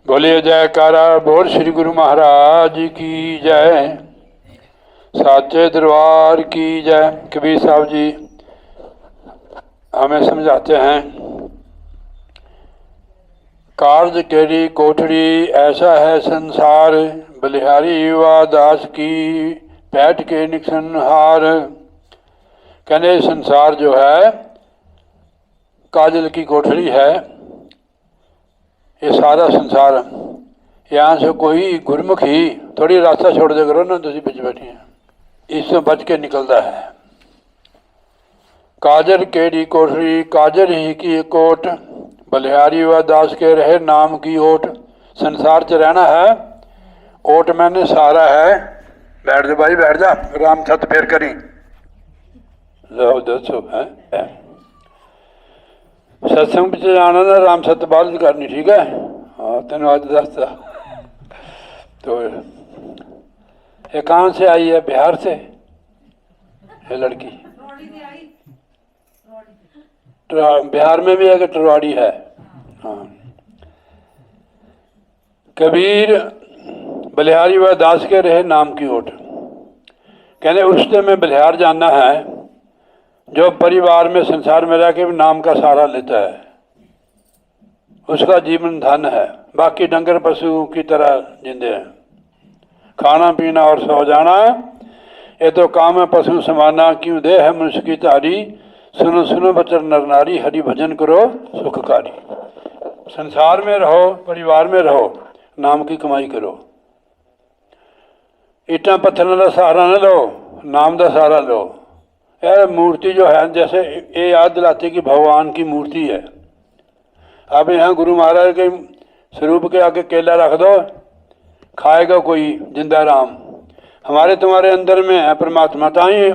बोलिए जयकारा बोल श्री गुरु महाराज की जय, साचे दरबार की जय। कबीर साहब जी हमें समझाते हैं, कार्य केरी कोठरी ऐसा है संसार, बलिहारी युवा दास की पैठ के निकसनहार। कहने संसार जो है काजल की कोठरी है, ये सारा संसार। यहाँ से कोई गुरमुखी थोड़ी रास्ता छोड़ दे करो ना, तुम बिच बैठे हैं, इससे बच के निकलता है। काजर केड़ी कोठरी काजर ही की कोट, बलिहारी व दास के रहे नाम की ओट। संसार च रहना है, ओट मैंने सारा है। बैठ जा भाई बैठ जा, राम छत फेर करी लो दसो है। सत्संग में जाना ना, राम छत बाल करनी, ठीक है। हाँ तेन आज दसता। तो ये कहाँ से आई है? बिहार से ये लड़की। बिहार में भी है कि टरवाड़ी है। हाँ। कबीर बलिहारी व दास के रहे नाम की ओट। कहने उससे में बलिहार जानना है जो परिवार में संसार में रह के भी नाम का सहारा लेता है, उसका जीवन धन है। बाकी डंगर पशु की तरह जिंदे हैं, खाना पीना और सो जाना, ये तो काम है पशु समाना। क्यों दे है मनुष्य की तारी, सुनो सुनो बचर नर नारी, हरि भजन करो सुखकारी। संसार में रहो, परिवार में रहो, नाम की कमाई करो। ईटा पत्थर का सहारा न लो, नाम का सहारा लो। यह मूर्ति जो है, जैसे ये याद दिलाती कि भगवान की मूर्ति है। अब यहाँ गुरु महाराज के स्वरूप के आगे केला रख दो, खाएगा कोई जिंदा राम। हमारे तुम्हारे अंदर में है परमात्मा, ताई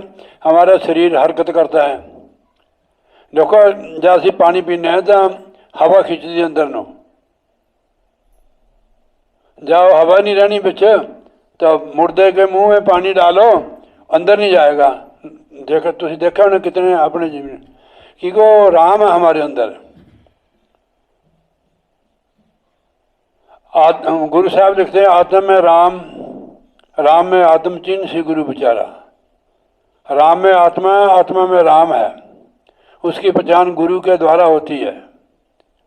हमारा शरीर हरकत करता है। देखो जैसे पानी पीने हैं तो हवा खिंचती अंदर नो, जाओ हवा नहीं रहनी बिच तो मुर्दे के मुंह में पानी डालो, अंदर नहीं जाएगा। देखो तुम देखा उन्हें कितने अपने जीवन कि वो राम है हमारे अंदर। गुरु साहब लिखते हैं, आत्म में राम, राम में आत्म चिन्ह सी गुरु बेचारा। राम में आत्मा है, आत्मा में राम है। उसकी पहचान गुरु के द्वारा होती है।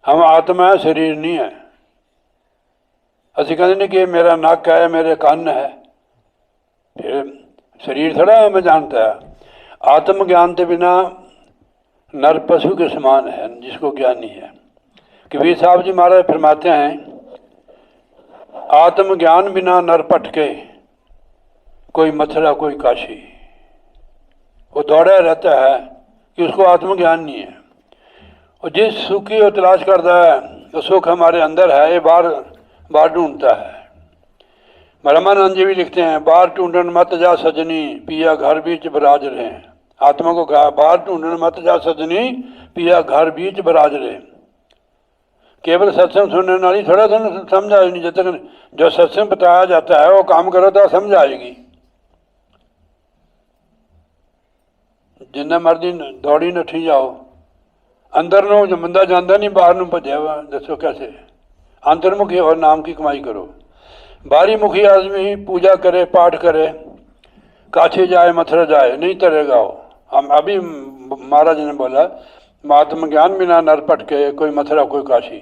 हम आत्मा है, शरीर नहीं है। असं कहते नहीं कि मेरा नक है, मेरे कान है, फिर शरीर थोड़ा हमें जानता है। आत्म ज्ञान के बिना नर पशु के समान है, जिसको ज्ञान नहीं है। कबीर साहब जी महाराज फरमाते हैं, आत्म ज्ञान बिना नर भटके, कोई मथुरा कोई काशी। वो दौड़ा रहता है कि उसको आत्मज्ञान नहीं है। और जिस सुख की वो तलाश करता है, तो सुख हमारे अंदर है, ये बाहर ढूंढता है। ब्रह्मानंद जी भी लिखते हैं, बाहर ढूंढन मत जा सजनी, पिया घर बीच बराज रहे। आत्मा को कहा बाहर ढूंढन मत जा सजनी, पिया घर बीच बराज रहे। केवल सत्संग सुनने वाली थोड़ा सा समझ आएगी। जब तक जो सत्संग बताया जाता है वो काम करो तो समझ आएगी। जिन्ना मर्जी दौड़ी नठी जाओ, अंदर नो जो बंदा जाता नहीं, बाहर नू भजया वा। दसो कैसे? अंतर्मुखी और नाम की कमाई करो। बाहरी मुखी आदमी पूजा करे, पाठ करे, काशी जाए मथुरा जाए, नहीं तरेगा वो। हम अभी महाराज ने बोला, आत्म ज्ञान बिना नर भटके, कोई मथुरा कोई काशी।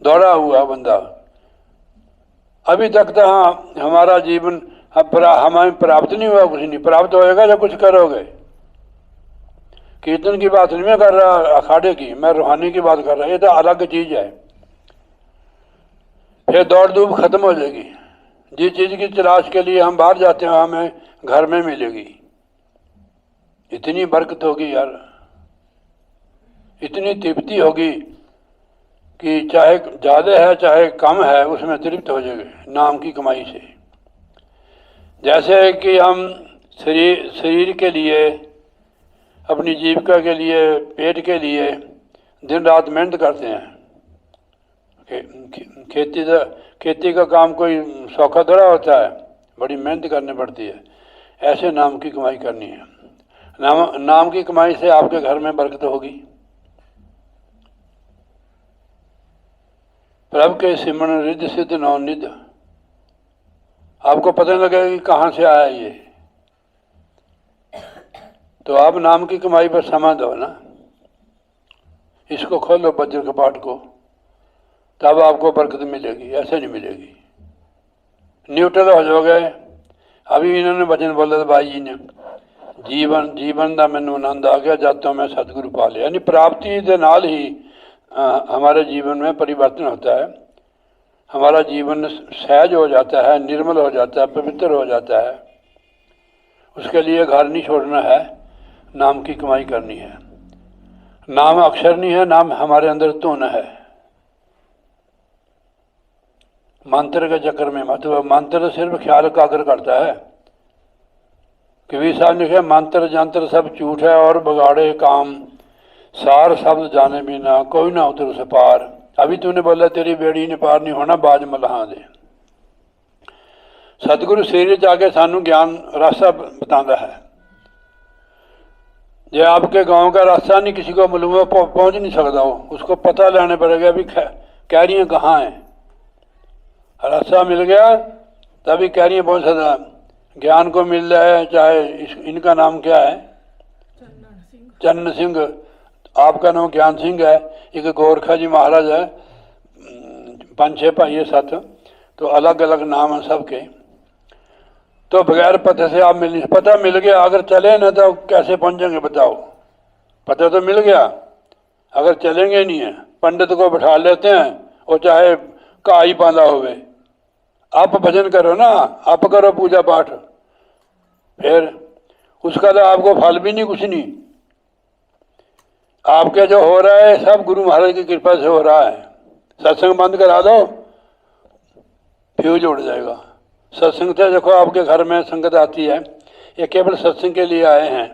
दौड़ा हुआ बंदा। अभी तक तो हाँ हमारा जीवन हमें प्राप्त नहीं हुआ, कुछ नहीं प्राप्त होएगा जब कुछ करोगे। कीर्तन की बात नहीं मैं कर रहा, अखाड़े की, मैं रूहानी की बात कर रहा। ये तो अलग चीज है। फिर दौड़ धूप खत्म हो जाएगी। जिस चीज की तलाश के लिए हम बाहर जाते हैं, हमें घर में मिलेगी। इतनी बरकत होगी यार, इतनी तृप्ति होगी कि चाहे ज़्यादा है चाहे कम है, उसमें तृप्त हो जाएगा नाम की कमाई से। जैसे कि हम शरीर के लिए, अपनी जीविका के लिए, पेट के लिए दिन रात मेहनत करते हैं। खेती का काम कोई सौखा थोड़ा होता है, बड़ी मेहनत करनी पड़ती है। ऐसे नाम की कमाई करनी है। नाम की कमाई से आपके घर में बरकत होगी। प्रभु के सिमरन रिद्ध सिद्ध नवनिध। आपको पता नहीं लगेगा कि कहाँ से आया ये, तो आप नाम की कमाई पर समय दो ना। इसको खोलो वज्र कपाट को, तब आपको बरकत मिलेगी, ऐसे नहीं मिलेगी। न्यूट्रल हो जाओगे। अभी इन्होंने वचन बोला था भाई जी ने, जीवन जीवन का मैनू आनंद आ गया जब तो मैं सतगुरु पा लिया। यानी प्राप्ति के नाल ही हमारे जीवन में परिवर्तन होता है, हमारा जीवन सहज हो जाता है, निर्मल हो जाता है, पवित्र हो जाता है। उसके लिए घर नहीं छोड़ना है, नाम की कमाई करनी है। नाम अक्षर नहीं है, नाम हमारे अंदर धुन है। मंत्र के चक्कर में मतलब मंत्र सिर्फ ख्याल एकाग्र करता है। कबीर साहब ने कहा मंत्र जंत्र सब झूठ है और बगाड़े काम, सार शब्द जाने बिना कोई ना उतर उस पार। अभी तूने बोला तेरी बेड़ी ने पार नहीं होना, बाज मलाहां दे। सतगुरु शरीर जाके सानू ज्ञान रास्ता बताता है। जो आपके गांव का रास्ता नहीं किसी को मालूम है, पहुंच नहीं सकता हो, उसको पता लेने पड़ेगा भी कैरियाँ कहाँ हैं। रास्ता मिल गया तभी कैरियाँ पहुंच सकता। ज्ञान को मिल जाए, चाहे इनका नाम क्या है, चन्न सिंह, आपका नाम ज्ञान सिंह है, एक गोरखा जी महाराज है, 5-6 भाई है 7, तो अलग अलग नाम है सबके। तो बगैर पते से आप मिल, पता मिल गया अगर चले ना तो कैसे पहुंचेंगे बताओ। पता तो मिल गया, अगर चलेंगे नहीं है। पंडित को बैठा लेते हैं, वो चाहे घा ही पांदा होवे, आप भजन करो ना, आप करो पूजा पाठ, फिर उसका तो आपको फल भी नहीं, कुछ नहीं। आपके जो हो रहा है सब गुरु महाराज की कृपा से हो रहा है। सत्संग बंद करा दो, फ्यूज उड़ जाएगा। सत्संग से देखो आपके घर में संगत आती है, ये केवल सत्संग के लिए आए हैं।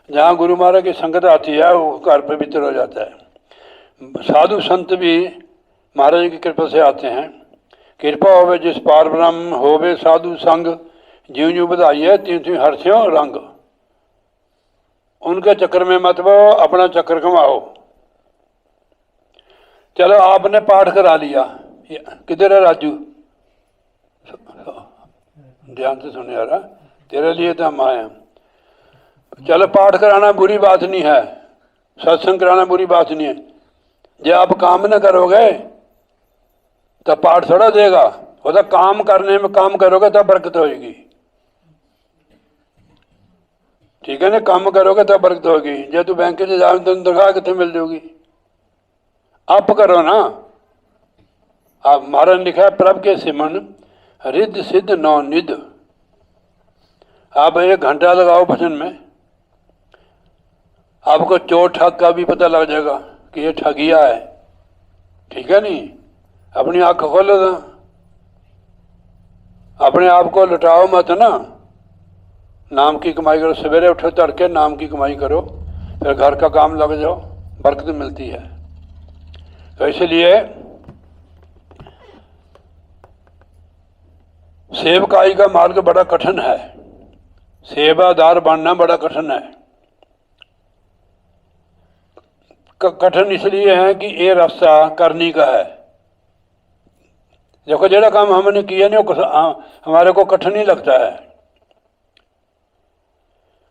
जहाँ गुरु महाराज की संगत आती है वो घर पवित्र हो जाता है। साधु संत भी महाराज की कृपा से आते हैं। कृपा होवे जिस पार ब्रह्म, होवे साधु संग, ज्यों ज्यों बधाइए त्यों त्यों हर्ष्यों रंग। उनके चक्कर में मत वो, अपना चक्कर कमाओ। चलो आपने पाठ करा लिया, किधर है राजू, ध्यान से सुन यार, तेरे लिए तो हम आए हैं। चलो पाठ कराना बुरी बात नहीं है, सत्संग कराना बुरी बात नहीं है। जो आप काम न करोगे तो पाठ थोड़ा देगा, वो तो काम करने में, काम करोगे तब बरकत होगी। ठीक है ना, काम करोगे तब बरकत होगी। जो तू बैंक से जाओ तो तनख्वाह कितने मिल जाएगी। आप करो ना। आप महाराज लिखा है प्रभु के सिमरन रिद्ध सिद्ध नवनिध। आप 1 घंटा लगाओ भजन में, आपको चोर ठग का भी पता लग जाएगा कि ये ठगिया है। ठीक है नहीं, अपनी आंख खोलो ना, अपने आप को लुटाओ मत ना। नाम की कमाई करो, सवेरे उठो तड़के नाम की कमाई करो, फिर घर का काम लग जाओ, बरकत मिलती है। तो इसलिए सेवकाई का मार्ग बड़ा कठिन है, सेवादार बनना बड़ा कठिन है। कठिन इसलिए है कि ये रास्ता करनी का है। देखो जेड़ा काम हमने किया नहीं वो हमारे को कठिन ही लगता है।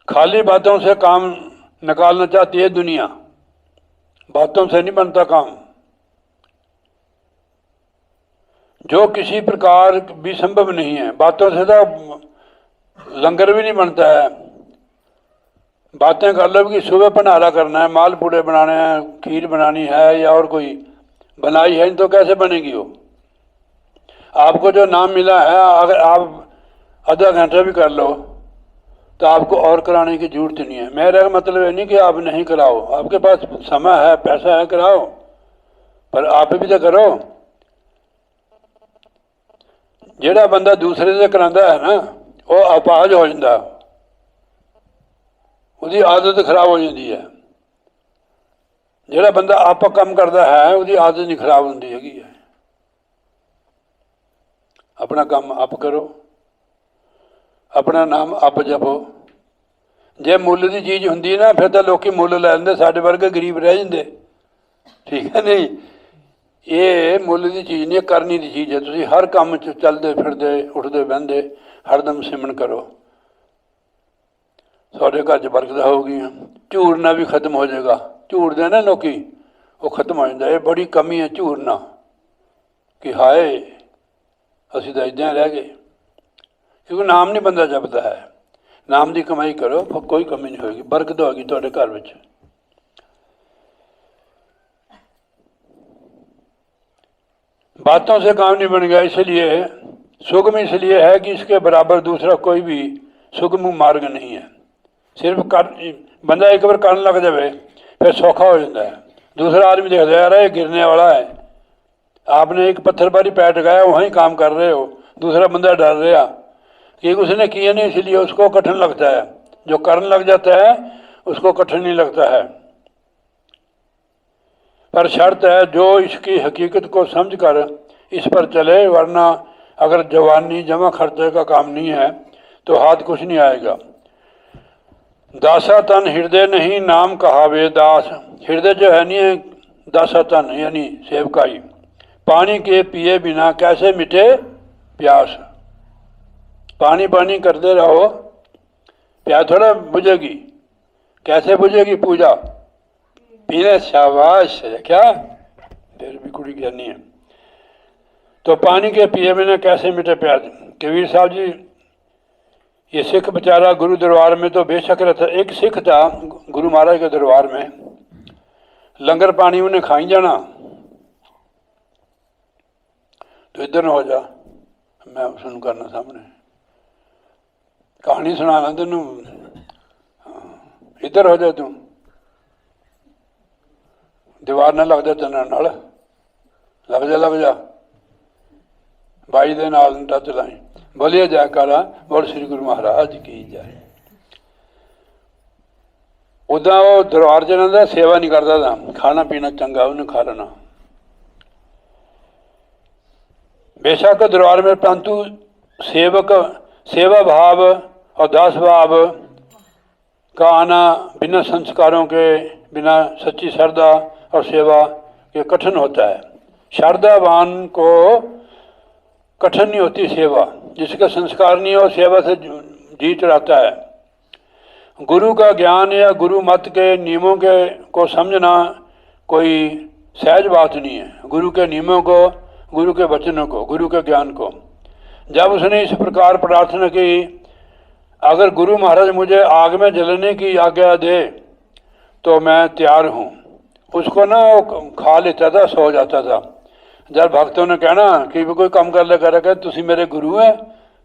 खाली बातों से काम निकालना चाहती है दुनिया, बातों से नहीं बनता काम। जो किसी प्रकार भी संभव नहीं है, बातों से तो लंगर भी नहीं बनता है। बातें कर लो कि सुबह पनारा करना है, माल पूड़े बनाने हैं, खीर बनानी है या और कोई बनाई है, तो कैसे बनेगी वो। आपको जो नाम मिला है, अगर आप आधा घंटा भी कर लो तो आपको और कराने की जरूरत नहीं है। मेरा मतलब ये नहीं कि आप नहीं कराओ, आपके पास समय है, पैसा है, कराओ, पर आप भी तो करो। जेड़ा बंदा दूसरे से करांदा है ना, वो अपाहज हो जाता, उसकी आदत खराब हो जाती है। जेड़ा बंदा आप काम करता है उसकी आदत नहीं खराब होती है। अपना काम आप करो, अपना नाम आप जपो। जे मुੱਲ की चीज़ होंगी ना, फिर तो लोग मुੱਲ लै लेंदे, साडे वर्गे गरीब रह जाते। ठीक है नहीं, ये मुੱਲ ਦੀ चीज़ नहीं, करनी ਦੀ चीज़ है। ਤੁਸੀਂ हर काम च चलते फिरते उठते बहते हरदम सिमरन करो, ਤੁਹਾਡੇ घर च बरकत होगी। ਝੂਰਨਾ भी खत्म हो जाएगा। ਝੂਰਦੇ ना लोग, वो खत्म हो जाता। ये बड़ी कमी है ਝੂਰਨਾ, कि हाय ਅਸੀਂ ਤਾਂ ਇੱਦਾਂ रह गए। क्योंकि नाम नहीं बंदा जपता है। नाम की कमाई करो, कोई कमी नहीं होगी, बरकत होगी ਤੁਹਾਡੇ घर ਵਿੱਚ। बातों से काम नहीं बन गया, इसलिए सुगम इसलिए है कि इसके बराबर दूसरा कोई भी सुगम मार्ग नहीं है। सिर्फ कर बंदा एक बार करन लग जाए फिर सौखा हो जाता है। दूसरा आदमी देखता है यार ये गिरने वाला है, आपने एक पत्थर पर ही पैर टकाया, वहीं काम कर रहे हो। दूसरा बंदा डर रहा कि उसने किया नहीं, इसलिए उसको कठिन लगता है। जो करने लग जाता है उसको कठिन नहीं लगता है। पर शर्त है जो इसकी हकीकत को समझकर इस पर चले, वरना अगर जवानी जमा खर्चे का काम नहीं है तो हाथ कुछ नहीं आएगा। दासा तन हृदय नहीं नाम कहावे दास। हृदय जो है नहीं है दासा तन यानी सेवकाई। पानी के पिए बिना कैसे मिटे प्यास। पानी पानी करते रहो, प्यास थोड़ा बुझेगी। कैसे बुझेगी? पूजा पीने। शाबाश, क्या फिर भी कुड़ी ज्ञानी है। तो पानी के पिए बिना कैसे मिटे प्यास। कबीर साहब जी, ये सिख बेचारा गुरु दरबार में तो बेशक रहता। एक सिख था गुरु महाराज के दरबार में, लंगर पानी उन्हें खाई जाना। तो इधर हो जा, मैं सुन करना सामने कहानी सुनाना तेनू, इधर हो जा तू, दीवार ना लग जा तेन नाल, लग जा बाई दे नाल टच लाई। बोलिए जयकारा बोल श्री गुरु महाराज की जय। उदा वो दरबार च रहंदा, सेवा नहीं करता था, खाना पीना चंगा उन्हें खा लेना। बेशक दरबार में, परंतु सेवक सेवा भाव और दास भाव का आना बिना संस्कारों के, बिना सच्ची श्रद्धा और सेवा के कठिन होता है। श्रद्धावान को कठिन नहीं होती सेवा, जिसका संस्कार नहीं हो सेवा से जी चढ़ाता है। गुरु का ज्ञान या गुरु मत के नियमों के को समझना कोई सहज बात नहीं है। गुरु के नियमों को, गुरु के वचनों को, गुरु के ज्ञान को। जब उसने इस प्रकार प्रार्थना की, अगर गुरु महाराज मुझे आग में जलने की आज्ञा दे तो मैं तैयार हूँ। उसको ना वो खा लेता था, सो जाता था। जब भक्तों ने कहना कि भी कोई काम कर ले, कर कहे तुसी मेरे गुरु हैं,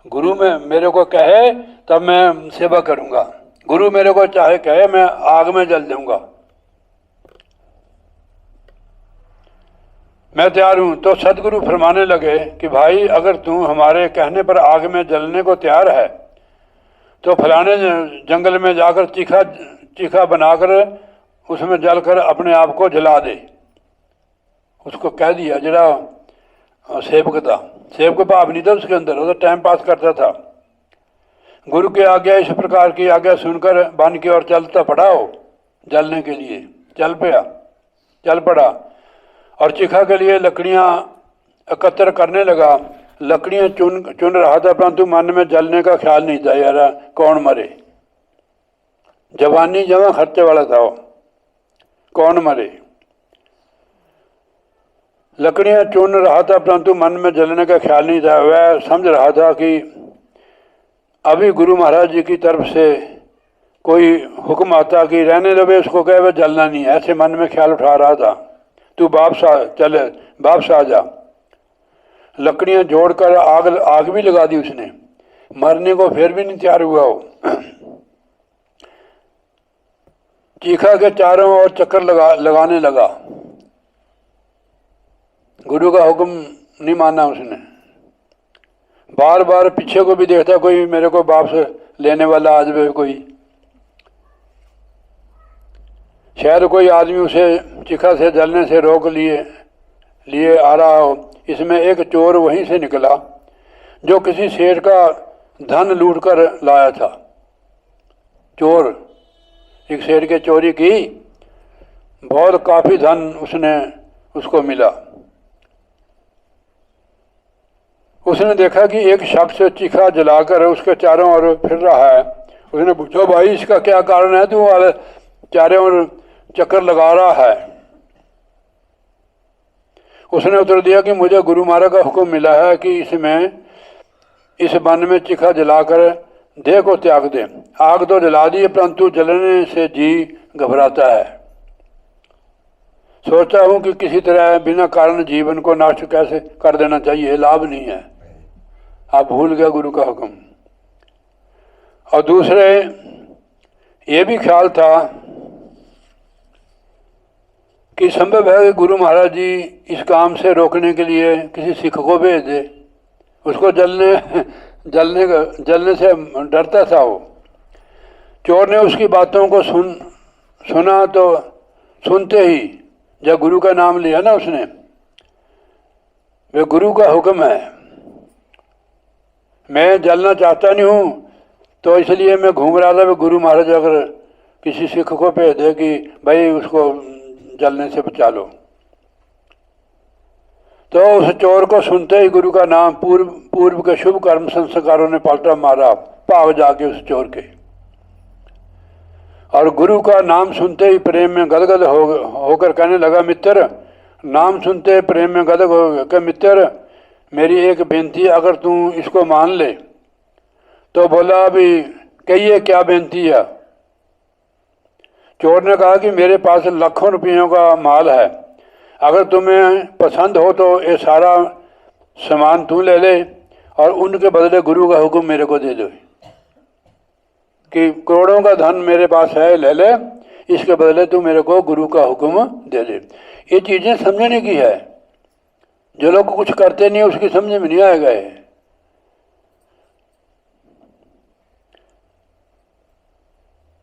गुरु में मेरे को कहे तब मैं सेवा करूँगा, गुरु मेरे को चाहे कहे मैं आग में जल दूँगा, मैं तैयार हूँ। तो सदगुरु फरमाने लगे कि भाई अगर तू हमारे कहने पर आग में जलने को तैयार है तो फलाने जंगल में जाकर चीखा बनाकर उसमें जलकर अपने आप को जला दे। उसको कह दिया। जरा सेवक था, सेवक भाव नहीं था उसके अंदर, वो तो टाइम पास करता था। गुरु की आज्ञा, इस प्रकार की आज्ञा सुनकर बन की ओर चलता पड़ा हो जलने के लिए। चल पड़ा और चिखा के लिए लकड़ियाँ एकत्र करने लगा। लकड़ियाँ चुन रहा था, परंतु मन में जलने का ख्याल नहीं था यार कौन मरे। जवानी जमा खर्चे वाला था वो, कौन मरे। लकड़ियाँ चुन रहा था परंतु मन में जलने का ख्याल नहीं था। वह समझ रहा था कि अभी गुरु महाराज जी की तरफ से कोई हुक्म आता कि रहने दो, उसको कहे वह जलना नहीं है। ऐसे मन में ख्याल उठा रहा था। तू वापस आ जा। लकड़ियाँ जोड़कर आग भी लगा दी उसने। मरने को फिर भी नहीं तैयार हुआ वो। चीखा के चारों ओर चक्कर लगाने लगा। गुरु का हुक्म नहीं माना उसने। बार बार पीछे को भी देखता, कोई मेरे को वापस लेने वाला आ जाए कोई। शायद कोई आदमी उसे चिखा से जलने से रोक लिए आ रहा हो। इसमें एक चोर वहीं से निकला जो किसी शेर का धन लूट कर लाया था। चोर एक शेर के चोरी की, बहुत काफ़ी धन उसको मिला। उसने देखा कि एक शख्स चिखा जलाकर उसके चारों ओर फिर रहा है। उसने पूछा, भाई इसका क्या कारण है, तू चारों ओर चक्कर लगा रहा है? उसने उत्तर दिया कि मुझे गुरु महाराज का हुक्म मिला है कि इस वन में चिखा जलाकर देह को त्याग दे। आग तो जला दी परंतु जलने से जी घबराता है। सोचता हूँ कि किसी तरह बिना कारण जीवन को नष्ट कैसे कर देना चाहिए, लाभ नहीं है। आप भूल गया गुरु का हुक्म। और दूसरे ये भी ख्याल था कि संभव है कि गुरु महाराज जी इस काम से रोकने के लिए किसी सिख को भेज दे। उसको जलने से डरता था वो। चोर ने उसकी बातों को सुना तो सुनते ही जब गुरु का नाम लिया ना उसने, वे गुरु का हुक्म है, मैं जलना चाहता नहीं हूँ तो इसलिए मैं घूम रहा था। वे गुरु महाराज अगर किसी सिख को भेज दे कि भाई उसको जलने से बचा लो, तो उस चोर को सुनते ही गुरु का नाम पूर्व के शुभ कर्म संस्कारों ने पलटा मारा भाग जाके उस चोर के। और गुरु का नाम सुनते ही प्रेम में गदगद होकर कहने लगा, मित्र, नाम सुनते प्रेम में गदगद हो कि मित्र मेरी एक बेनती, अगर तू इसको मान ले। तो बोला, अभी कहिए क्या बेनती है? चोर ने कहा कि मेरे पास लाखों रुपयों का माल है, अगर तुम्हें पसंद हो तो ये सारा सामान तू ले ले और उनके बदले गुरु का हुक्म मेरे को दे दो कि करोड़ों का धन मेरे पास है, ले ले, इसके बदले तू मेरे को गुरु का हुक्म दे दे। ये चीज़ें समझने की है। जो लोग कुछ करते नहीं उसकी समझ में नहीं आएगा।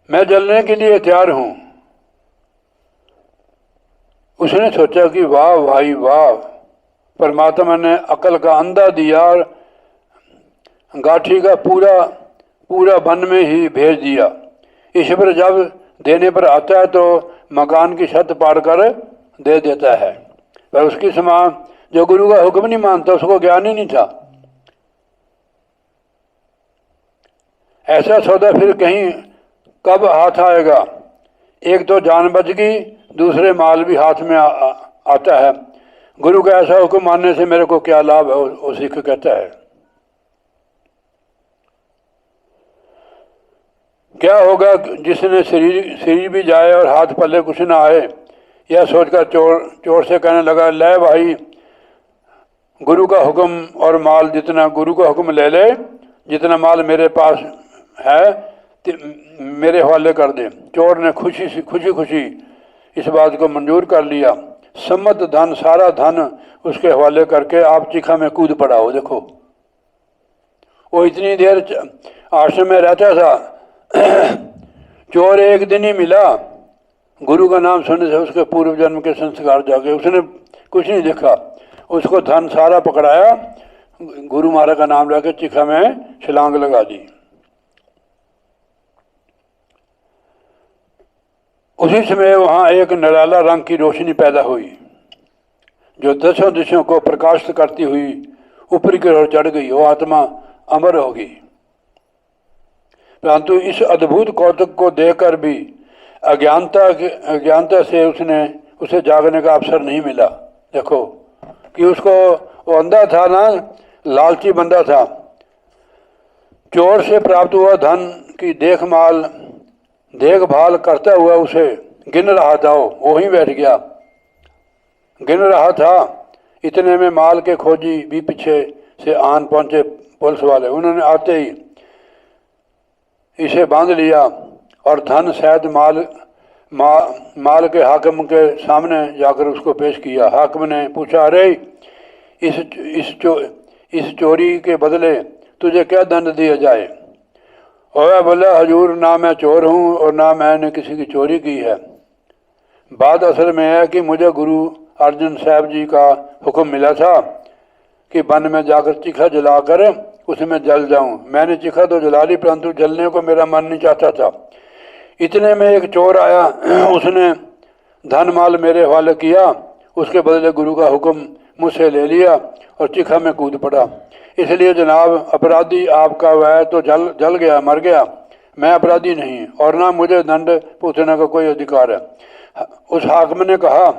मैं जलने के लिए तैयार हूं। उसने सोचा कि वाह भाई वाह, परमात्मा ने अकल का अंधा दिया और गाठी का पूरा वन में ही भेज दिया। ईश्वर जब देने पर आता है तो मकान की छत पार कर दे देता है, पर उसकी समान जो गुरु का हुक्म नहीं मानता उसको ज्ञान ही नहीं था। ऐसा सौदा फिर कहीं कब हाथ आएगा? एक तो जान बच गई, दूसरे माल भी हाथ में आता है। गुरु का ऐसा हुक्म मानने से मेरे को क्या लाभ है? वो सिख कहता है। क्या होगा जिसने शरीर भी जाए और हाथ पल्ले कुछ ना आए? यह सोचकर चोर से कहने लगा, ले भाई, गुरु का हुक्म और माल, जितना गुरु का हुक्म ले ले, जितना माल मेरे पास है मेरे हवाले कर दे। चोर ने खुशी इस बात को मंजूर कर लिया। सम्मत धन, सारा धन उसके हवाले करके आप चिखा में कूद पड़ा हो। देखो, वो इतनी देर आश्रम में रहता था, चोर एक दिन ही मिला, गुरु का नाम सुनने से उसके पूर्व जन्म के संस्कार जागे। उसने कुछ नहीं देखा, उसको धन सारा पकड़ाया, गुरु महाराज का नाम लेकर चिखा में छलांग लगा दी। उसी समय वहाँ एक निराला रंग की रोशनी पैदा हुई जो दसों दिशों को प्रकाशित करती हुई ऊपर की ओर चढ़ गई। वो आत्मा अमर होगी। परंतु इस अद्भुत कौतुक को देखकर भी अज्ञानता से उसे जागने का अवसर नहीं मिला। देखो कि उसको, वो अंधा था ना, लालची बंदा था। चोर से प्राप्त हुआ धन की देखभाल करता हुआ उसे गिन रहा था। वो वहीं बैठ गया, गिन रहा था। इतने में माल के खोजी भी पीछे से आन पहुंचे पुलिस वाले। उन्होंने आते ही इसे बांध लिया और धन सहित माल के हाकिम के सामने जाकर उसको पेश किया। हाकिम ने पूछा, अरे इस चोरी के बदले तुझे क्या दंड दिया जाए? और बोला, हजूर, ना मैं चोर हूँ और ना मैंने किसी की चोरी की है। बात असल में है कि मुझे गुरु अर्जन साहब जी का हुक्म मिला था कि वन में जाकर चिखा जलाकर उसमें जल जाऊं। मैंने चिखा तो जला ली, परंतु जलने को मेरा मन नहीं चाहता था। इतने में एक चोर आया, उसने धन माल मेरे हवाले किया, उसके बदले गुरु का हुक्म मुझसे ले लिया और चिखा में कूद पड़ा। इसलिए जनाब, अपराधी आपका वह तो जल गया, मर गया, मैं अपराधी नहीं और ना मुझे दंड पूछने का कोई अधिकार है। उस हाकिम ने कहा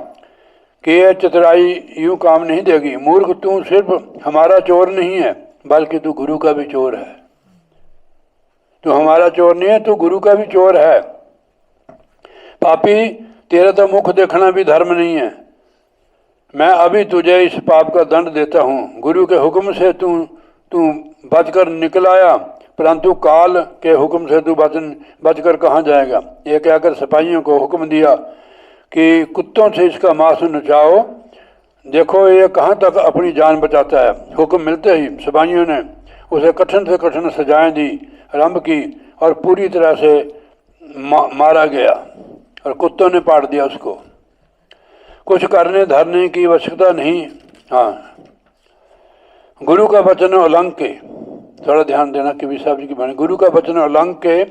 कि यह चतुराई यूं काम नहीं देगी। मूर्ख, तू सिर्फ हमारा चोर नहीं है बल्कि तू गुरु का भी चोर है। तू हमारा चोर नहीं है, तू गुरु का भी चोर है। पापी, तेरा तो मुख देखना भी धर्म नहीं है। मैं अभी तुझे इस पाप का दंड देता हूँ। गुरु के हुक्म से तू बचकर निकल आया, परंतु काल के हुक्म से तू बचकर कहाँ जाएगा। ये कहकर सिपाहियों को हुक्म दिया कि कुत्तों से इसका मांस नचाओ, देखो ये कहाँ तक अपनी जान बचाता है। हुक्म मिलते ही सिपाहियों ने उसे कठिन से कठिन सजाएं दी, आरंभ की और पूरी तरह से मारा गया और कुत्तों ने पाट दिया उसको। कुछ करने धरने की आवश्यकता नहीं। हाँ, गुरु का वचन उल्लंघ के, थोड़ा ध्यान देना कि साहब जी की बाणी। गुरु का वचन उल्लंघ के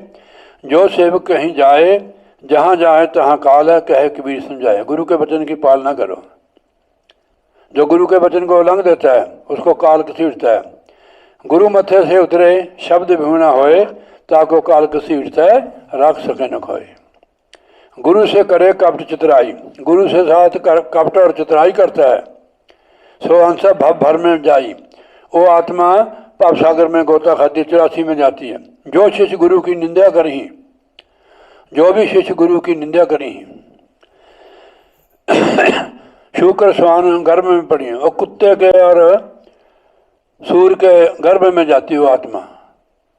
जो सेवक कहीं जाए, जहाँ जाए तहाँ काल है, कहे कबीर समझाए। गुरु के वचन की पालना करो। जो गुरु के वचन को उल्लंघ देता है उसको काल घसीटता है। गुरु मथे से उतरे शब्द भी ना होए, ताको काल घसीटता है, रख सके न खोए। गुरु से करे कपट चितराई, गुरु से साथ कपट और चितराई करता है सो अंसा भव भर में जाई। वो आत्मा भव सागर में गोता खाती 84 में जाती है। जो शिष्य गुरु की निंदा करी, जो भी शिष्य गुरु की निंदा करी, शुक्र स्वान गर्भ में पड़ी और कुत्ते के और सूर के गर्भ में जाती वो आत्मा।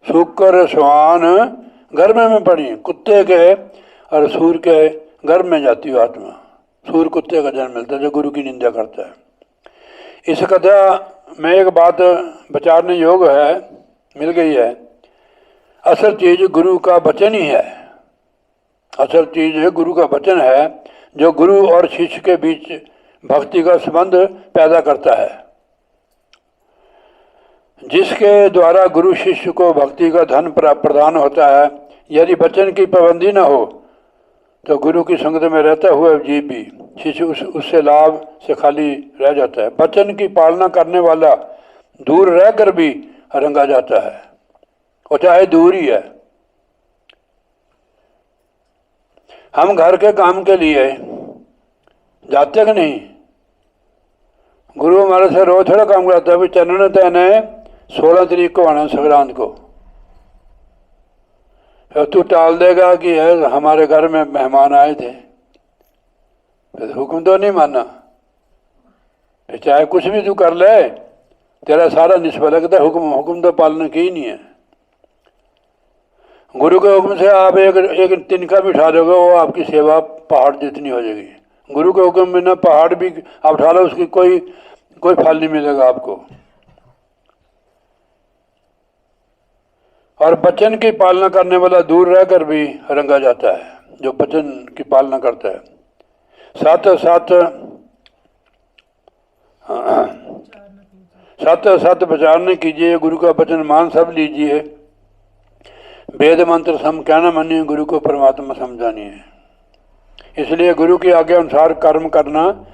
शुक्र स्वान गर्भ में पड़ी, कुत्ते के और सूर के गर्भ में जाती वो आत्मा। सूर कुत्ते का जन्म मिलता है जो गुरु की निंदा करता है। इस कथा में एक बात विचारने योग्य है, मिल गई है। असल चीज गुरु का वचन ही है। असल चीज गुरु का वचन है जो गुरु और शिष्य के बीच भक्ति का संबंध पैदा करता है, जिसके द्वारा गुरु शिष्य को भक्ति का धन प्रदान होता है। यदि वचन की पाबंदी न हो तो गुरु की संगत में रहता हुआ जीव भी शिष्य उससे लाभ से खाली रह जाता है। वचन की पालना करने वाला दूर रहकर भी रंगा जाता है, और चाहे दूर ही है। हम घर के काम के लिए जाते कि नहीं? गुरु हमारे से रोज थोड़ा काम कराता है। अभी चरण तैने 16 तारीख को आना, संक्रांत को। तू टाल देगा कि है हमारे घर में मेहमान आए थे, फिर हुक्म तो नहीं माना। फिर चाहे कुछ भी तू कर ले, तेरा सारा निष्फल लगता है। हुक्म तो पालन की ही नहीं है। गुरु के हुक्म से आप एक तिनका भी उठा दोगे, वो आपकी सेवा पहाड़ जितनी हो जाएगी। गुरु के हुक्म बिना पहाड़ भी आप उठा लो, उसकी कोई फल नहीं मिलेगा आपको। और वचन की पालना करने वाला दूर रहकर भी रंगा जाता है, जो वचन की पालना करता है। सत विचार न कीजिए, गुरु का वचन मान सब लीजिए। वेद मंत्र सम कहना मानिए, गुरु को परमात्मा समझानिए। इसलिए गुरु की आज्ञा अनुसार कर्म करना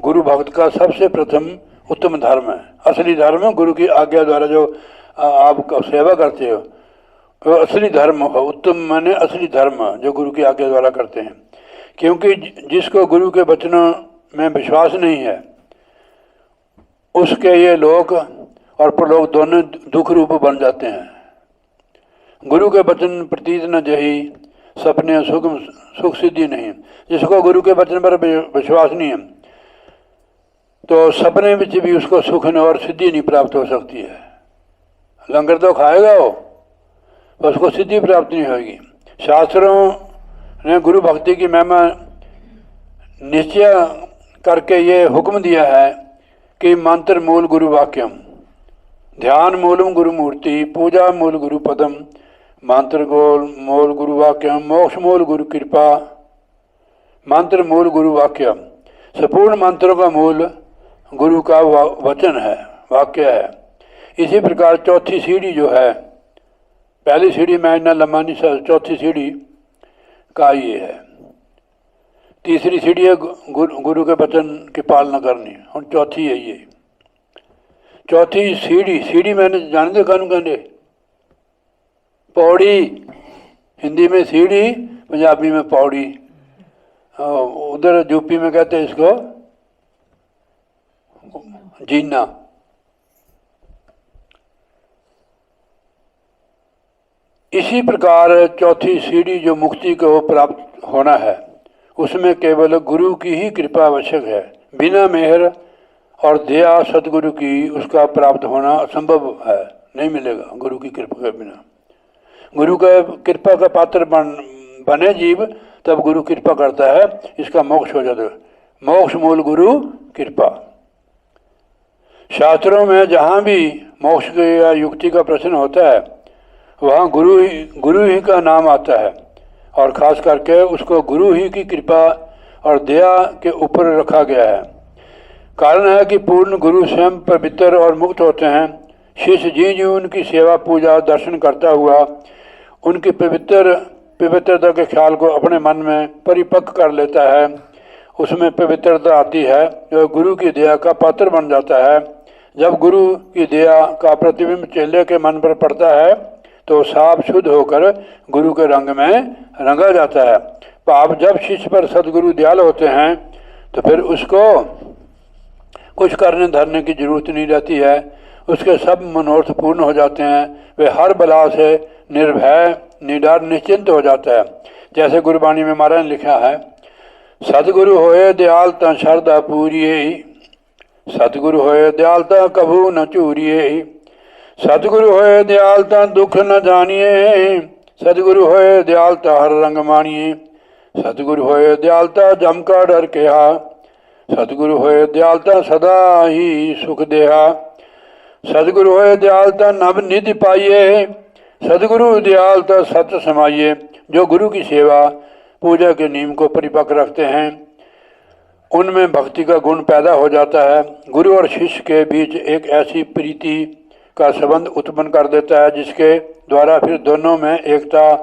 गुरु भक्त का सबसे प्रथम उत्तम धर्म है। असली धर्म है गुरु की आज्ञा द्वारा जो आप सेवा करते हो, वो असली धर्म हो। उत्तम माने असली धर्म जो गुरु की आज्ञा द्वारा करते हैं। क्योंकि जिसको गुरु के वचनों में विश्वास नहीं है, उसके ये लोक और परलोक दोनों दुख रूप बन जाते हैं। गुरु के वचन प्रतीत न जही, सपने सुख सिद्धि नहीं। जिसको गुरु के वचन पर विश्वास नहीं है, तो सपने में भी उसको सुख और सिद्धि नहीं प्राप्त हो सकती है। लंगर तो खाएगा वो, तो उसको सिद्धि प्राप्त नहीं होगी। शास्त्रों ने गुरु भक्ति की महिमा निश्चय करके ये हुक्म दिया है कि मंत्र मूल गुरु वाक्यम, ध्यान मूलम गुरु मूर्ति, पूजा मूल गुरु पदम, मंत्र मूल गुरु वाक्यम, मोक्ष मूल गुरु कृपा। मंत्र मूल गुरु वाक्यम, संपूर्ण मंत्रों का मूल गुरु का वचन है, वाक्य है। इसी प्रकार चौथी सीढ़ी जो है, पहली सीढ़ी में इतना लंबा नहीं, चौथी सीढ़ी का ये है। तीसरी सीढ़ी है गुरु के वचन की पालना करनी, और चौथी है ये। चौथी सीढ़ी, सीढ़ी मैंने जानते कानू कहते पौड़ी, हिंदी में सीढ़ी, पंजाबी में पौड़ी, उधर यूपी में कहते हैं इसको जीना। इसी प्रकार चौथी सीढ़ी जो मुक्ति को प्राप्त होना है, उसमें केवल गुरु की ही कृपा आवश्यक है। बिना मेहर और दया सदगुरु की उसका प्राप्त होना असंभव है, नहीं मिलेगा गुरु की कृपा के बिना। गुरु का कृपा का पात्र बने जीव, तब गुरु कृपा करता है, इसका मोक्ष हो जाता है। मोक्ष मूल गुरु कृपा। शास्त्रों में जहाँ भी मोक्ष या युक्ति का प्रश्न होता है, वहाँ गुरु ही का नाम आता है, और ख़ास करके उसको गुरु ही की कृपा और दया के ऊपर रखा गया है। कारण है कि पूर्ण गुरु स्वयं पवित्र और मुक्त होते हैं। शिष्य जी जी उनकी सेवा पूजा दर्शन करता हुआ उनकी पवित्रता के ख्याल को अपने मन में परिपक्व कर लेता है। उसमें पवित्रता आती है, जो गुरु की दया का पात्र बन जाता है। जब गुरु की दया का प्रतिबिंब चेले के मन पर पड़ता है, तो साफ शुद्ध होकर गुरु के रंग में रंगा जाता है। पाप जब शिष्य पर सदगुरु दयाल होते हैं, तो फिर उसको कुछ करने धरने की जरूरत नहीं रहती है। उसके सब मनोरथ पूर्ण हो जाते हैं। वे हर बला से निर्भय निडर निश्चिंत हो जाता है। जैसे गुरबाणी में महाराज ने लिखा है, सदगुरु होए दयाल ता शरदा पूरिये, सदगुरु होए दयाल ता कभू न चूरिये, सदगुरु होए दयाल ता दुख न जानिए, सदगुरु होए दयाल ता हर रंग मानिए, सदगुरु होए दयाल ता जम का डर केहा, सदगुरु होए दयाल ता सदा ही सुख देहा, सदगुरु होए दयाल ता नभ निधि पाइये, सदगुरु दयाल ता सत समाइए। जो गुरु की सेवा पूजा के नियम को परिपक्व रखते हैं, उनमें भक्ति का गुण पैदा हो जाता है। गुरु और शिष्य के बीच एक ऐसी प्रीति का संबंध उत्पन्न कर देता है, जिसके द्वारा फिर दोनों में एकता